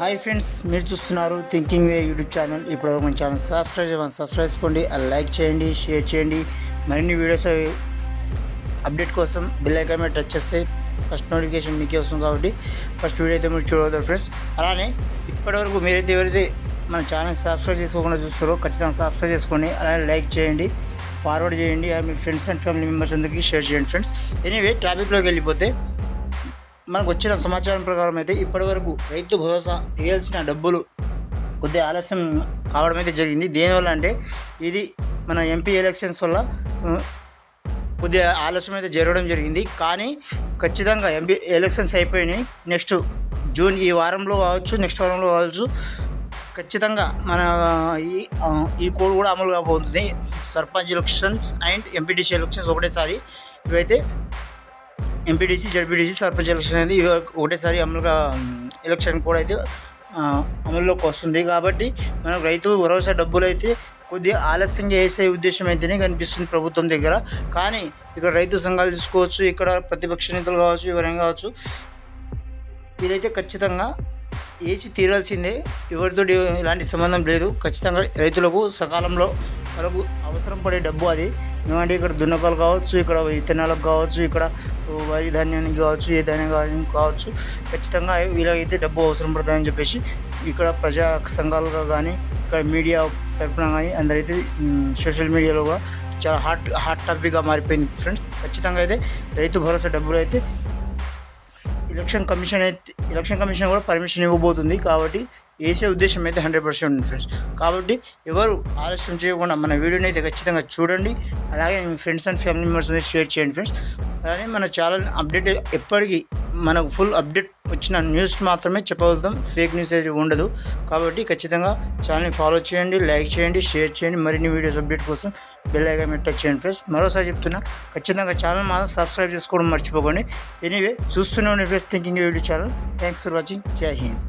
Hi friends, మీరు చూస్తున్నారు thinking వే YouTube channel. ఇప్పుడు మన ఛానల్ సబ్స్క్రైబ్ చేసుకోండి, లైక్ చేయండి, షేర్ చేయండి. మరిన్ని వీడియోస్ అప్డేట్ కోసం బెల్ ఐకాన్ మీద టచ్ చేస్తే ఫస్ట్ నోటిఫికేషన్ మీకే వస్తుంది. కాబట్టి ఫస్ట్ వీడియో అయితే మీరు చూడవద్దు ఫ్రెండ్స్. అలానే ఇప్పటివరకు మీరైతే ఎవరైతే మన ఛానల్ సబ్స్క్రైబ్ చేసుకోకుండా చూస్తారో ఖచ్చితంగా సబ్స్క్రైబ్ చేసుకోండి. అలానే లైక్ చేయండి, ఫార్వర్డ్ చేయండి, మీ ఫ్రెండ్స్ అండ్ ఫ్యామిలీ మెంబర్స్ అందరికీ షేర్ చేయండి ఫ్రెండ్స్. ఎనీవే టాపిక్లోకి వెళ్ళిపోతే మనకు వచ్చిన సమాచారం ప్రకారం అయితే ఇప్పటివరకు రైతు భరోసా వేయాల్సిన డబ్బులు కొద్దిగా ఆలస్యం కావడం అయితే జరిగింది. దేనివల్ల అంటే ఇది మన ఎంపీ ఎలక్షన్స్ వల్ల కొద్దిగా ఆలస్యం అయితే జరగడం జరిగింది. కానీ ఖచ్చితంగా ఎంపీ ఎలక్షన్స్ అయిపోయినాయి. నెక్స్ట్ జూన్ ఈ వారంలో కావచ్చు, నెక్స్ట్ వారంలో కావచ్చు, ఖచ్చితంగా మన ఈ కోడ్ కూడా అమలు కాబోతుంది. Sarpanch elections and MPTC elections ఒకటేసారి. ఇవైతే ఎంపీటీసీ, జడ్పీటీసీ, సర్పంచ్ ఎలక్షన్ అనేది ఒకటేసారి అమలుగా ఎలక్షన్ కూడా అయితే అమల్లోకి వస్తుంది. కాబట్టి మనకు రైతు భరోసా డబ్బులు అయితే కొద్దిగా ఆలస్యంగా వేసే ఉద్దేశం అయితేనే కనిపిస్తుంది ప్రభుత్వం దగ్గర. కానీ ఇక్కడ రైతు సంఘాలు చూసుకోవచ్చు, ఇక్కడ ప్రతిపక్ష నేతలు కావచ్చు, ఎవరైనా కావచ్చు, వీరైతే ఖచ్చితంగా వేసి తీరాల్సిందే. ఎవరితో ఇలాంటి సంబంధం లేదు. ఖచ్చితంగా రైతులకు సకాలంలో వాళ్ళకు అవసరం పడే డబ్బు అది. ఎందుకంటే ఇక్కడ దున్నకాలు కావచ్చు, ఇక్కడ విత్తనాలకు కావచ్చు, ఇక్కడ వరి ధాన్యానికి కావచ్చు, ఏ ధాన్యం కావచ్చు, ఖచ్చితంగా వీళ్ళకైతే డబ్బు అవసరం పడుతుందని చెప్పేసి ఇక్కడ ప్రజా సంఘాలుగా కానీ, ఇక్కడ మీడియా తరఫున కానీ అందరైతే సోషల్ మీడియాలో చాలా హాట్ టాపిక్గా మారిపోయింది ఫ్రెండ్స్. ఖచ్చితంగా అయితే రైతు భరోసా డబ్బులు అయితే ఎలక్షన్ కమిషన్ కూడా పర్మిషన్ ఇవ్వబోతుంది. కాబట్టి వేసే ఉద్దేశం అయితే 100% ఉంది ఫ్రెండ్స్. కాబట్టి ఎవరు ఆలస్యం చేయకుండా మన వీడియోని అయితే ఖచ్చితంగా చూడండి. అలాగే మీ ఫ్రెండ్స్ అండ్ ఫ్యామిలీ మెంబర్స్ అనేది షేర్ చేయండి ఫ్రెండ్స్. అలాగే మన ఛానల్ అప్డేట్ ఎప్పటికీ మనకు ఫుల్ అప్డేట్ వచ్చిన న్యూస్ మాత్రమే చెప్పగలుగుతాం, ఫేక్ న్యూస్ అయితే ఉండదు. కాబట్టి ఖచ్చితంగా ఛానల్ని ఫాలో చేయండి, లైక్ చేయండి, షేర్ చేయండి. మరిన్ని వీడియోస్ అప్డేట్ కోసం బెల్ ఐకాన్ మీద టచ్ చేయండి ఫ్రెండ్స్. మరోసారి చెప్తున్నా, ఖచ్చితంగా ఛానల్ మాత్రం సబ్స్క్రైబ్ చేసుకోవడం మర్చిపోకండి. ఎనీవే చూస్తూనే ఉండే friends thinking YouTube channel. Thanks for watching. జై హింద్.